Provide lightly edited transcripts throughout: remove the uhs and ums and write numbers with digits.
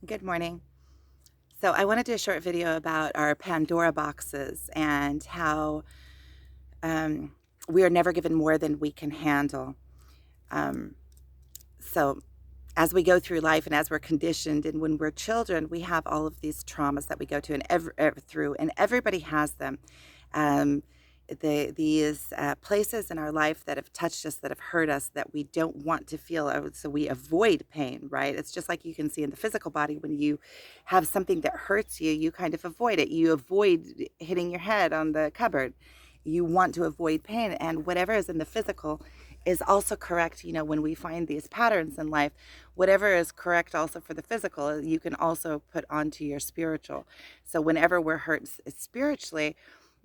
Good morning. So, I want to do a short video about our Pandora boxes and how um, we are never given more than we can handle. Um, so, as we go through life and as we're conditioned, and when we're children, we have all of these traumas that we go to and through, and everybody has them. Um, these places in our life that have touched us, that have hurt us, that we don't want to feel, so we avoid pain, right? It's just like you can see in the physical body when you have something that hurts you, you kind of avoid it. You avoid hitting your head on the cupboard. You want to avoid pain, and whatever is in the physical is also correct. When we find these patterns in life, whatever is correct also for the physical, you can also put onto your spiritual. So whenever we're hurt spiritually,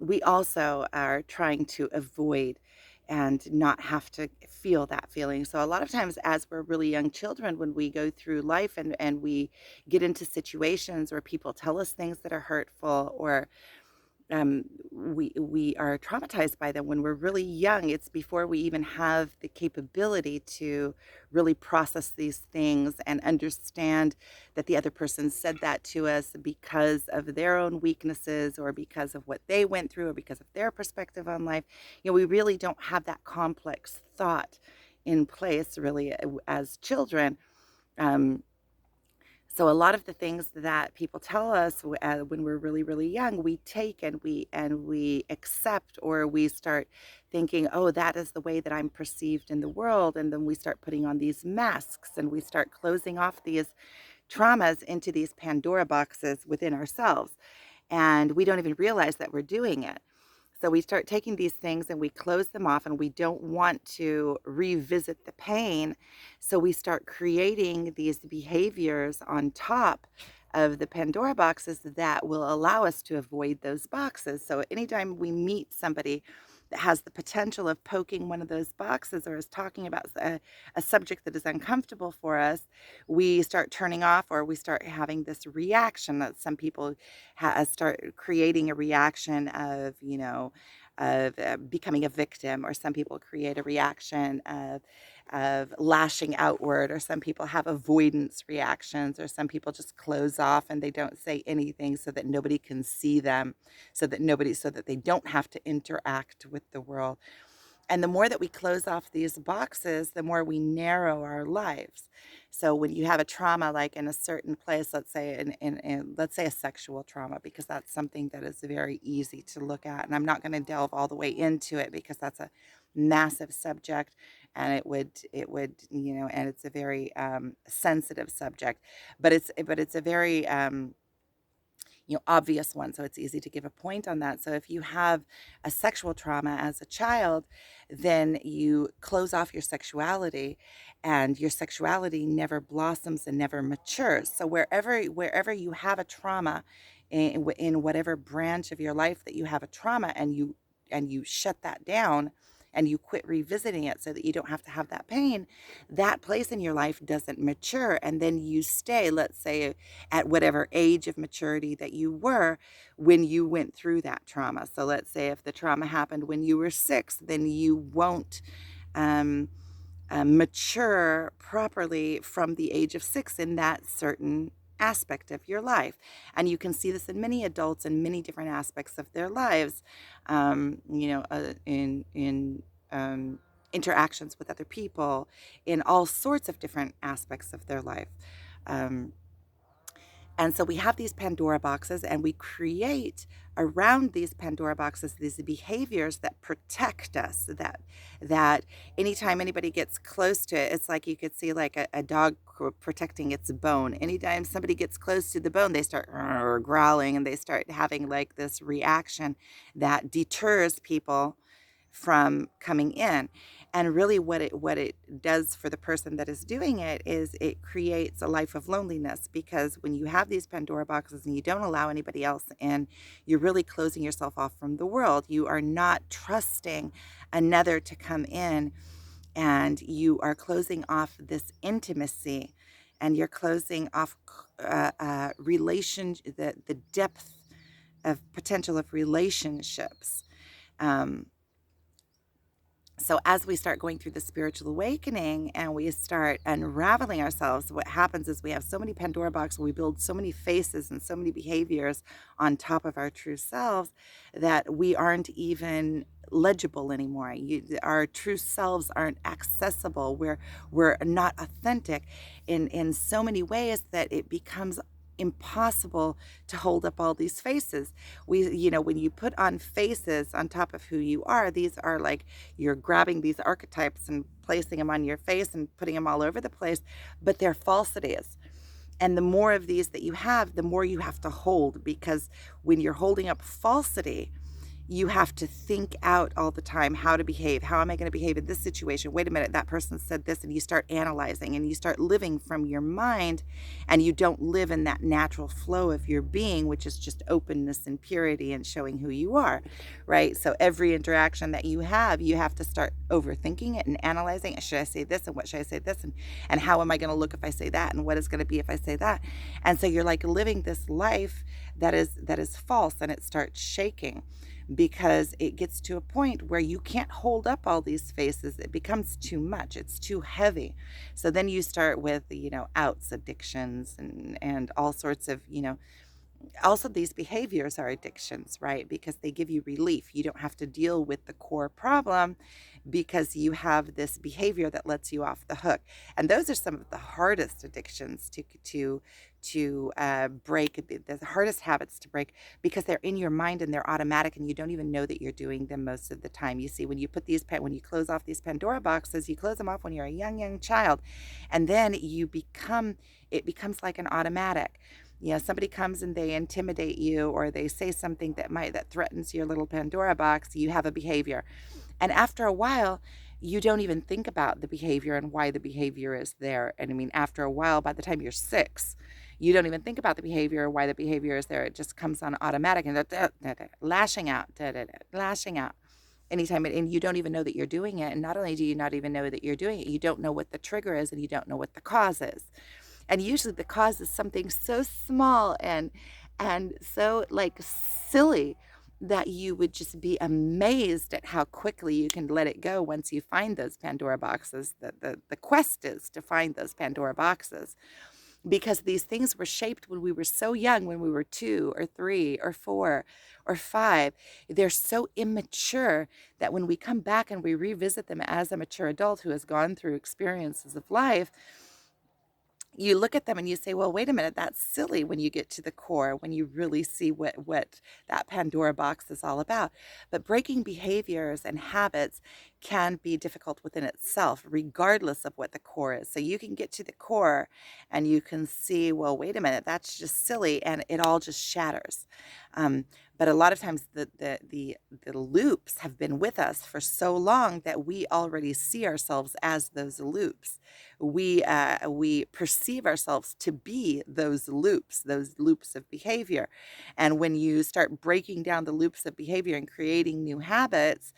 we also are trying to avoid and not have to feel that feeling. So a lot of times as we're really young children, when we go through life and we get into situations where people tell us things that are hurtful, or we are traumatized by them when we're really young. It's before we even have the capability to really process these things and understand that the other person said that to us because of their own weaknesses, or because of what they went through, or because of their perspective on life. We really don't have that complex thought in place, really, as children. Um, so a lot of the things that people tell us when we're really, really young, we take and we accept, or we start thinking, oh, that is the way that I'm perceived in the world, and then we start putting on these masks, and we start closing off these traumas into these Pandora boxes within ourselves, and we don't even realize that we're doing it. So we start taking these things and we close them off, and we don't want to revisit the pain. So we start creating these behaviors on top of the Pandora boxes that will allow us to avoid those boxes. So anytime we meet somebody that has the potential of poking one of those boxes, or is talking about a subject that is uncomfortable for us, we start turning off, or we start having this reaction that some people start creating a reaction of becoming a victim, or some people create a reaction of lashing outward, or some people have avoidance reactions, or some people just close off and they don't say anything so that nobody can see them, so that they don't have to interact with the world. And the more that we close off these boxes, the more we narrow our lives. So when you have a trauma, like in a certain place, let's say let's say a sexual trauma, because that's something that is very easy to look at. And I'm not going to delve all the way into it because that's a massive subject, and and it's a very sensitive subject, but it's a very obvious one. So it's easy to give a point on that. So if you have a sexual trauma as a child, then you close off your sexuality, and your sexuality never blossoms and never matures. So wherever you have a trauma, in whatever branch of your life that you have a trauma, and you shut that down, and you quit revisiting it so that you don't have to have that pain, that place in your life doesn't mature. And then you stay, let's say, at whatever age of maturity that you were when you went through that trauma. So let's say if the trauma happened when you were 6, then you won't um, mature properly from the age of 6 in that certain aspect of your life. And you can see this in many adults in many different aspects of their lives, in interactions with other people, in all sorts of different aspects of their life. Um, and so we have these Pandora boxes, and we create around these Pandora boxes these behaviors that protect us. That anytime anybody gets close to it, it's like you could see like a dog protecting its bone. Anytime somebody gets close to the bone, they start growling, and they start having like this reaction that deters people from coming in. And really what it does for the person that is doing it is it creates a life of loneliness, because when you have these Pandora boxes and you don't allow anybody else in, you're really closing yourself off from the world. You are not trusting another to come in, and you are closing off this intimacy, and you're closing off the depth of potential of relationships. Um, So as we start going through the spiritual awakening and we start unraveling ourselves, what happens is we have so many Pandora boxes, we build so many faces and so many behaviors on top of our true selves that we aren't even legible anymore. Our true selves aren't accessible. We're not authentic in so many ways that it becomes impossible to hold up all these faces. When you put on faces on top of who you are, these are like you're grabbing these archetypes and placing them on your face and putting them all over the place, but they're falsities. And the more of these that you have, the more you have to hold, because when you're holding up falsity, you have to think out all the time how to behave. How am I going to behave in this situation? Wait a minute, that person said this, and you start analyzing and you start living from your mind, and you don't live in that natural flow of your being, which is just openness and purity and showing who you are, right? So every interaction that you have to start overthinking it and analyzing it. Should I say this, and what should I say this, and how am I going to look if I say that, and what is going to be if I say that? And so you're like living this life that is false, and it starts shaking because it gets to a point where you can't hold up all these faces. It becomes too much. It's too heavy. So then you start with, outs, addictions, and all sorts of, also these behaviors are addictions, right? Because they give you relief. You don't have to deal with the core problem because you have this behavior that lets you off the hook. And those are some of the hardest addictions to break, the hardest habits to break, because they're in your mind and they're automatic, and you don't even know that you're doing them most of the time. You see, when you close off these Pandora boxes, you close them off when you're a young child, and then it becomes like an automatic. Somebody comes and they intimidate you, or they say something that threatens your little Pandora box. You have a behavior, and after a while, you don't even think about the behavior and why the behavior is there. And I mean, after a while, by the time you're 6, you don't even think about the behavior or why the behavior is there. It just comes on automatic, and lashing out, lashing out anytime. And you don't even know that you're doing it. And not only do you not even know that you're doing it, you don't know what the trigger is, and you don't know what the cause is. And usually the cause is something so small and so like silly that you would just be amazed at how quickly you can let it go once you find those Pandora boxes. The quest is to find those Pandora boxes, because these things were shaped when we were so young, when we were 2 or 3 or 4 or 5. They're so immature that when we come back and we revisit them as a mature adult who has gone through experiences of life, you look at them and you say, well, wait a minute, that's silly, when you get to the core, when you really see what that Pandora box is all about. But breaking behaviors and habits can be difficult within itself, regardless of what the core is. So you can get to the core and you can see, well, wait a minute, that's just silly, and it all just shatters. But a lot of times the loops have been with us for so long that we already see ourselves as those loops. We perceive ourselves to be those loops of behavior. And when you start breaking down the loops of behavior and creating new habits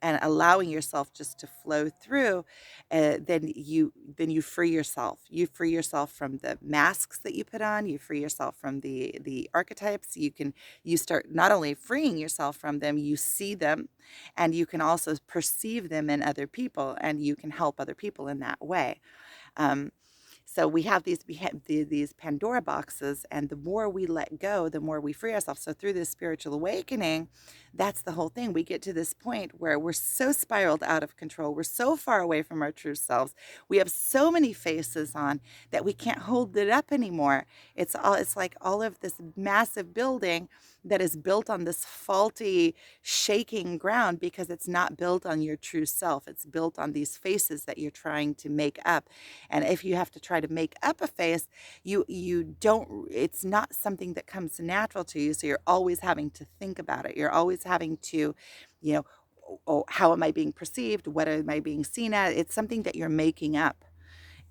and allowing yourself just to flow through, then you free yourself. You free yourself from the masks that you put on. You free yourself from the archetypes. You start not only freeing yourself from them, you see them, and you can also perceive them in other people, and you can help other people in that way. Um, so we have these Pandora boxes, and the more we let go, the more we free ourselves. So through this spiritual awakening, that's the whole thing. We get to this point where we're so spiraled out of control. We're so far away from our true selves. We have so many faces on that we can't hold it up anymore. It's like all of this massive building that is built on this faulty, shaking ground, because it's not built on your true self. It's built on these faces that you're trying to make up. And if you have to try to make up a face, you don't, it's not something that comes natural to you. So you're always having to think about it. You're always having to, you know, oh, how am I being perceived? What am I being seen at? It's something that you're making up.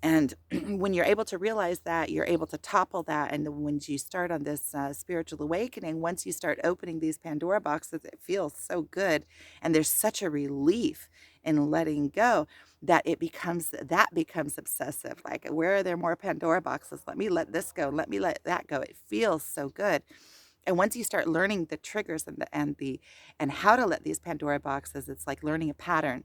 And when you're able to realize that, you're able to topple that. And when you start on this spiritual awakening, once you start opening these Pandora boxes, it feels so good. And there's such a relief in letting go that becomes obsessive. Like, where are there more Pandora boxes? Let me let this go. Let me let that go. It feels so good. And once you start learning the triggers and how to let these Pandora boxes, it's like learning a pattern.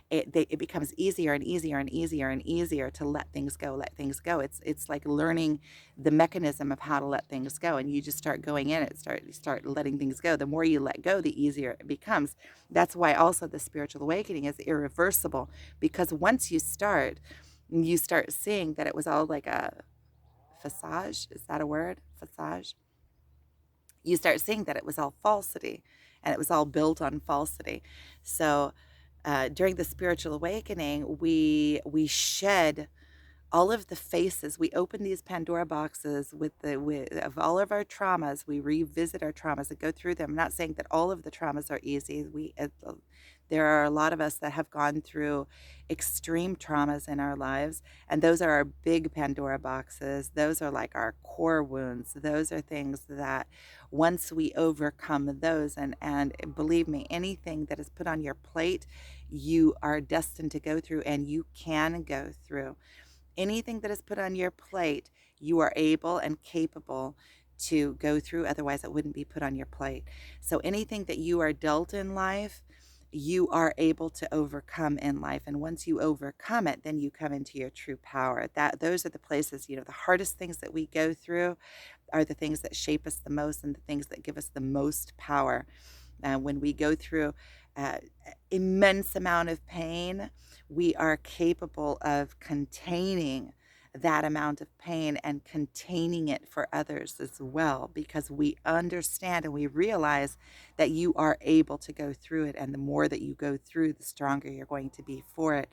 It becomes easier and easier and easier and easier to let things go, let things go. It's like learning the mechanism of how to let things go, and you just start going in it, start letting things go. The more you let go, the easier it becomes. That's why also the spiritual awakening is irreversible, because once you start seeing that it was all like a facade. Is that a word? Facade. You start seeing that it was all falsity, and it was all built on falsity. So during the spiritual awakening, we shed all of the faces. We open these Pandora boxes of all of our traumas. We revisit our traumas and go through them. I'm not saying that all of the traumas are easy. There are a lot of us that have gone through extreme traumas in our lives, and those are our big Pandora boxes. Those are like our core wounds. Those are things that once we overcome those, and believe me, anything that is put on your plate, you are destined to go through, and you can go through anything that is put on your plate. You are able and capable to go through, otherwise it wouldn't be put on your plate. So anything that you are dealt in life, you are able to overcome in life, and once you overcome it, then you come into your true power. Those are the places, the hardest things that we go through are the things that shape us the most, and the things that give us the most power. When we go through uh, immense amount of pain, we are capable of containing that amount of pain and containing it for others as well, because we understand and we realize that you are able to go through it. And the more that you go through, the stronger you're going to be for it.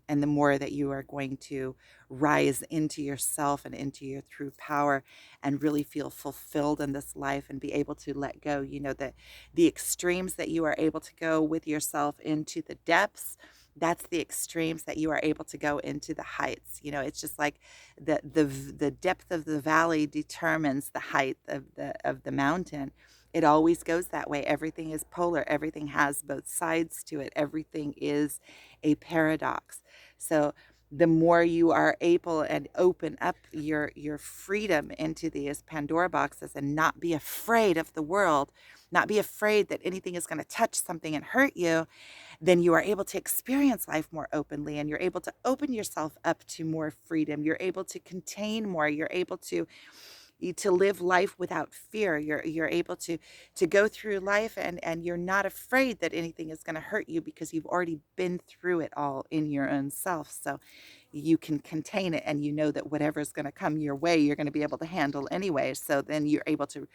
And the more that you are going to rise into yourself and into your true power and really feel fulfilled in this life and be able to let go, that the extremes that you are able to go with yourself into the depths, that's the extremes that you are able to go into the heights. It's just like the depth of the valley determines the height of the mountain. It always goes that way. Everything is polar. Everything has both sides to it. Everything is a paradox. So the more you are able and open up your freedom into these Pandora boxes and not be afraid of the world, not be afraid that anything is going to touch something and hurt you, then you are able to experience life more openly, and you're able to open yourself up to more freedom. You're able to contain more. You're able to live life without fear. You're able to go through life, and you're not afraid that anything is going to hurt you, because you've already been through it all in your own self. So you can contain it, and you know that whatever is going to come your way, you're going to be able to handle anyway. So then you're able to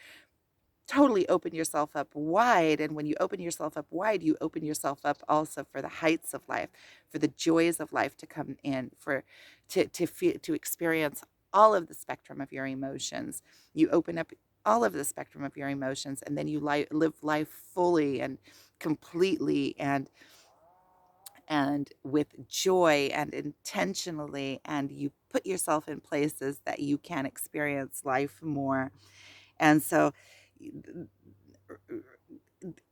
totally open yourself up wide. And when you open yourself up wide, you open yourself up also for the heights of life, for the joys of life to come in, for to feel, to experience all of the spectrum of your emotions. You open up all of the spectrum of your emotions, and then you live life fully and completely, and with joy and intentionally, and you put yourself in places that you can experience life more. And so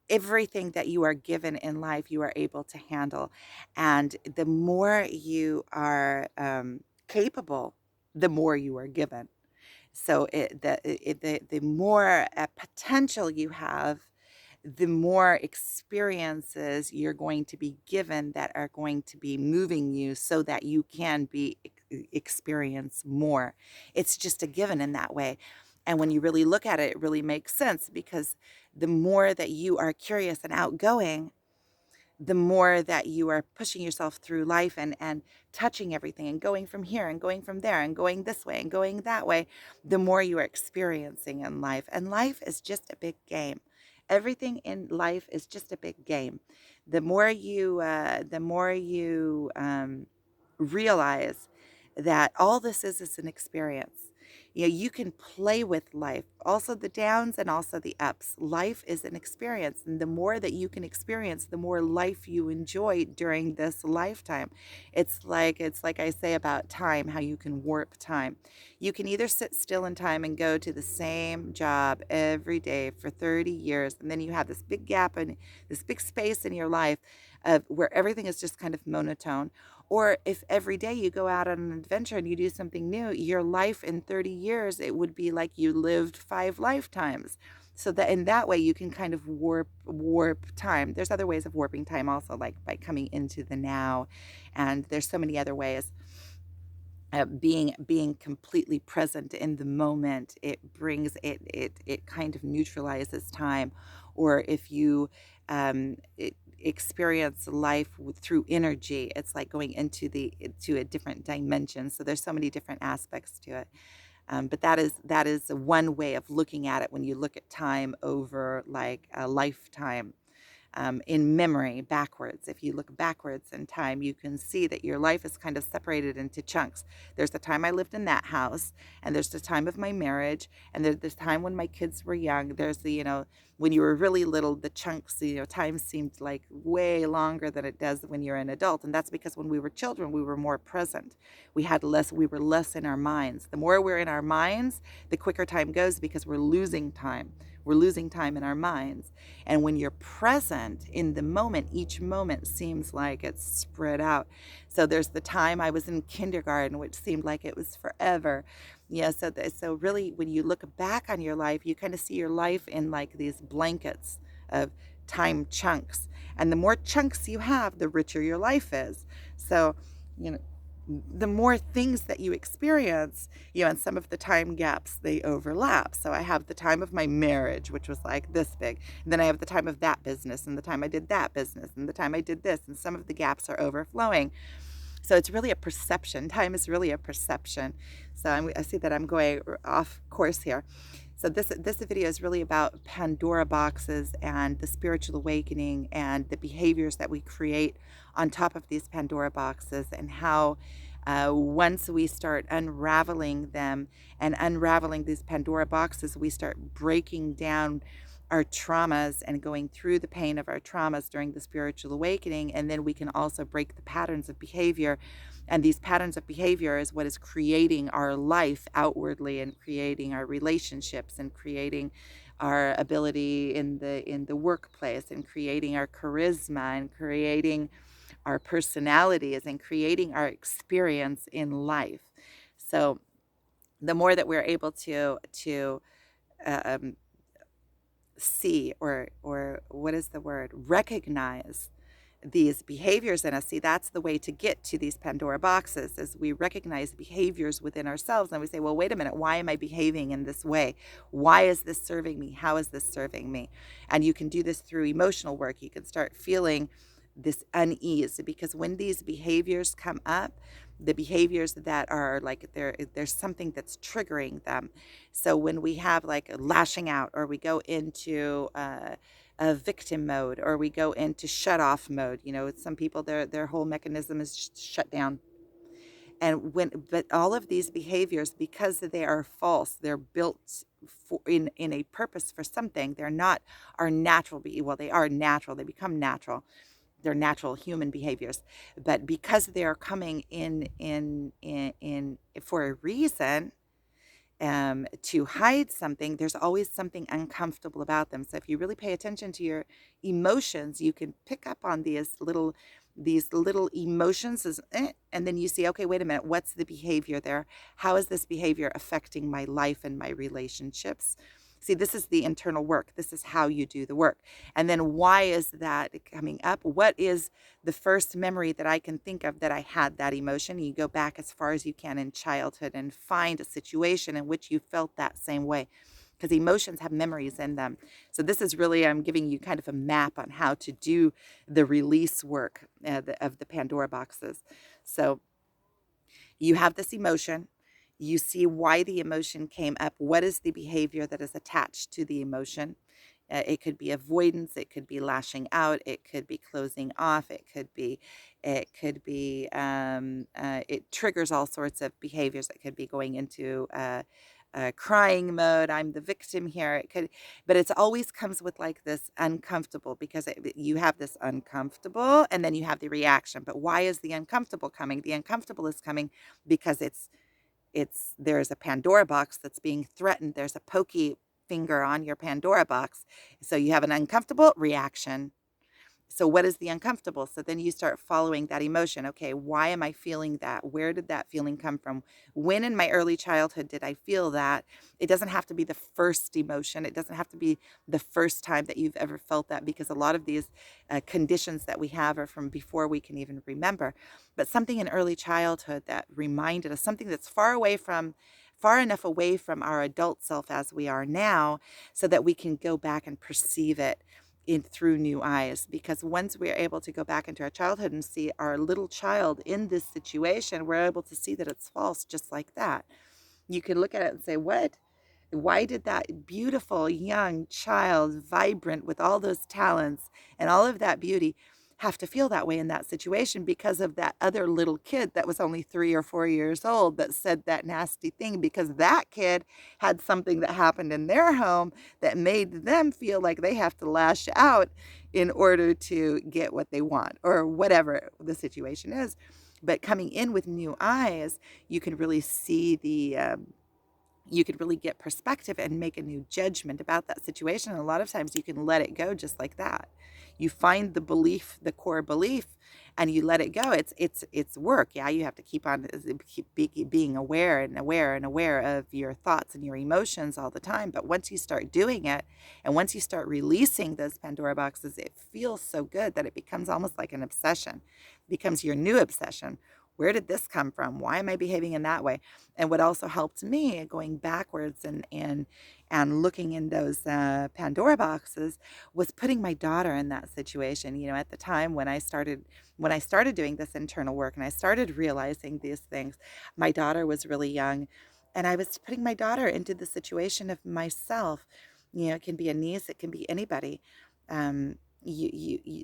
everything that you are given in life, you are able to handle. And the more you are capable, the more you are given. So the more potential you have, the more experiences you're going to be given that are going to be moving you so that you can experience more. It's just a given in that way. And when you really look at it, it really makes sense, because the more that you are curious and outgoing, the more that you are pushing yourself through life, and touching everything and going from here and going from there and going this way and going that way, the more you are experiencing in life. And life is just a big game. Everything in life is just a big game. The more you realize that all this is an experience. You can play with life, also the downs and also the ups. Life is an experience, and the more that you can experience, the more life you enjoy during this lifetime. It's like I say about time, how you can warp time. You can either sit still in time and go to the same job every day for 30 years, and then you have this big gap and this big space in your life of where everything is just kind of monotone. Or if every day you go out on an adventure and you do something new, your life in 30 years, it would be like you lived 5 lifetimes. So that in that way you can kind of warp time. There's other ways of warping time also, like by coming into the now, and there's so many other ways. Being completely present in the moment, it brings it kind of neutralizes time. Or if you experience life through energy, it's like going to a different dimension. So there's so many different aspects to it. But that is one way of looking at it when you look at time over like a lifetime. In memory backwards. If you look backwards in time, you can see that your life is kind of separated into chunks. There's the time I lived in that house, and there's the time of my marriage, and there's this time when my kids were young. There's when you were really little, the chunks, time seemed like way longer than it does when you're an adult. And that's because when we were children, we were more present. We were less in our minds. The more we're in our minds, the quicker time goes because we're losing time. We're losing time in our minds. And when you're present in the moment, each moment seems like it's spread out. So there's the time I was in kindergarten, which seemed like it was forever. Yeah, so really, when you look back on your life, you kind of see your life in like these blankets of time chunks. And the more chunks you have, the richer your life is. So, you know, the more things that you experience, and some of the time gaps, they overlap. So I have the time of my marriage, which was like this big. And then I have the time of that business, and the time I did that business, and the time I did this, and some of the gaps are overflowing. So it's really a perception. Time is really a perception. So I see that I'm going off course here. So this video is really about Pandora boxes and the spiritual awakening and the behaviors that we create on top of these Pandora boxes, and how once we start unraveling them and unraveling these Pandora boxes, we start breaking down our traumas and going through the pain of our traumas during the spiritual awakening. And then we can also break the patterns of behavior. And these patterns of behavior is what is creating our life outwardly, and creating our relationships, and creating our ability in the workplace, and creating our charisma, and creating our personalities, and creating our experience in life. So the more that we're able to um, see, or what is the word, recognize these behaviors in us. See, that's the way to get to these Pandora boxes, is we recognize behaviors within ourselves, and we say, well, wait a minute, why am I behaving in this way? Why is this serving me? How is this serving me? And you can do this through emotional work. You can start feeling this unease, because when these behaviors come up, the behaviors that are like there's something that's triggering them. So when we have like lashing out, or we go into a victim mode, or we go into shut off mode, some people, their whole mechanism is just shut down. But all of these behaviors, because they are false, they're built in a purpose for something. They're not our natural well, they are natural, they become natural, they're natural human behaviors, but because they are coming in for a reason, to hide something, there's always something uncomfortable about them. So if you really pay attention to your emotions, you can pick up on these little emotions and then you see, okay, wait a minute, what's the behavior there? How is this behavior affecting my life and my relationships? See, this is the internal work. This is how you do the work. And then why is that coming up? What is the first memory that I can think of that I had that emotion? You go back as far as you can in childhood and find a situation in which you felt that same way, because emotions have memories in them. So this is really, I'm giving you kind of a map on how to do the release work of the Pandora boxes. So you have this emotion. You see why the emotion came up. What is the behavior that is attached to the emotion? It could be avoidance. It could be lashing out. It could be closing off. It triggers all sorts of behaviors. It could be going into crying mode. I'm the victim here. But it always comes with like this uncomfortable, because you have this uncomfortable and then you have the reaction. But why is the uncomfortable coming? The uncomfortable is coming because there's a Pandora box that's being threatened. There's a pokey finger on your Pandora box. So you have an uncomfortable reaction. So what is the uncomfortable? So then you start following that emotion. Okay, why am I feeling that? Where did that feeling come from? When in my early childhood did I feel that? It doesn't have to be the first emotion. It doesn't have to be the first time that you've ever felt that, because a lot of these conditions that we have are from before we can even remember. But something in early childhood that reminded us, something that's far enough away from our adult self as we are now, so that we can go back and perceive it in through new eyes. Because once we're able to go back into our childhood and see our little child in this situation, we're able to see that it's false just like that. You can look at it and say, what? Why did that beautiful young child, vibrant with all those talents and all of that beauty, have to feel that way in that situation because of that other little kid that was only 3 or 4 years old that said that nasty thing, because that kid had something that happened in their home that made them feel like they have to lash out in order to get what they want, or whatever the situation is. But coming in with new eyes, you can really see you could really get perspective and make a new judgment about that situation. And a lot of times you can let it go just like that. You find the belief, the core belief, and you let it go. It's work. Yeah, you have to keep being aware and aware and aware of your thoughts and your emotions all the time. But once you start doing it, and once you start releasing those Pandora boxes, it feels so good that it becomes almost like an obsession. It becomes your new obsession. Where did this come from? Why am I behaving in that way? And what also helped me going backwards and looking in those Pandora boxes was putting my daughter in that situation. You know, at the time when I started doing this internal work and I started realizing these things, my daughter was really young, and I was putting my daughter into the situation of myself. You know, it can be a niece, it can be anybody.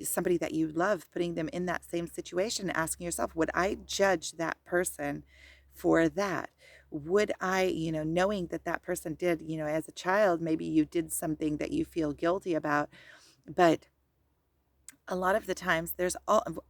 Somebody that you love, putting them in that same situation, asking yourself, would I judge that person for that? Would I, knowing that that person did, as a child, maybe you did something that you feel guilty about, but a lot of the times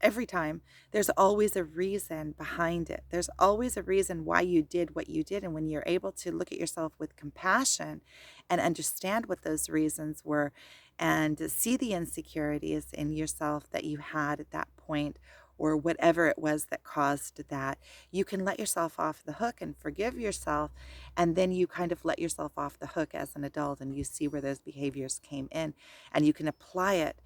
every time there's always a reason behind it. There's always a reason why you did what you did. And when you're able to look at yourself with compassion and understand what those reasons were, and to see the insecurities in yourself that you had at that point, or whatever it was that caused that, you can let yourself off the hook and forgive yourself. And then you kind of let yourself off the hook as an adult, and you see where those behaviors came in, and you can apply it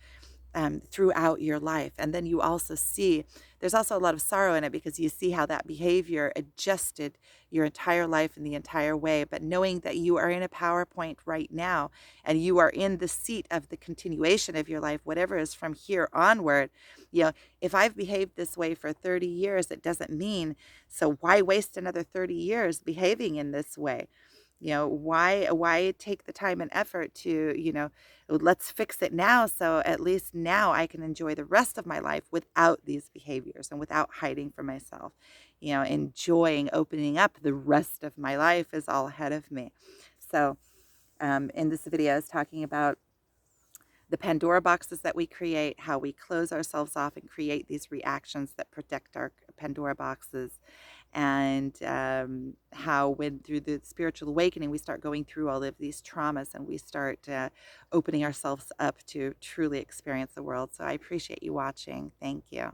throughout your life. And then you also see there's also a lot of sorrow in it, because you see how that behavior adjusted your entire life in the entire way. But knowing that you are in a PowerPoint right now, and you are in the seat of the continuation of your life, whatever is from here onward, if I've behaved this way for 30 years, it doesn't mean, so why waste another 30 years behaving in this way? Why take the time and effort to, let's fix it now, so at least now I can enjoy the rest of my life without these behaviors and without hiding from myself. Enjoying opening up the rest of my life is all ahead of me. So in this video, I was talking about the Pandora boxes that we create, how we close ourselves off and create these reactions that protect our Pandora boxes, and how when through the spiritual awakening we start going through all of these traumas, and we start opening ourselves up to truly experience the world. So I appreciate you watching. Thank you.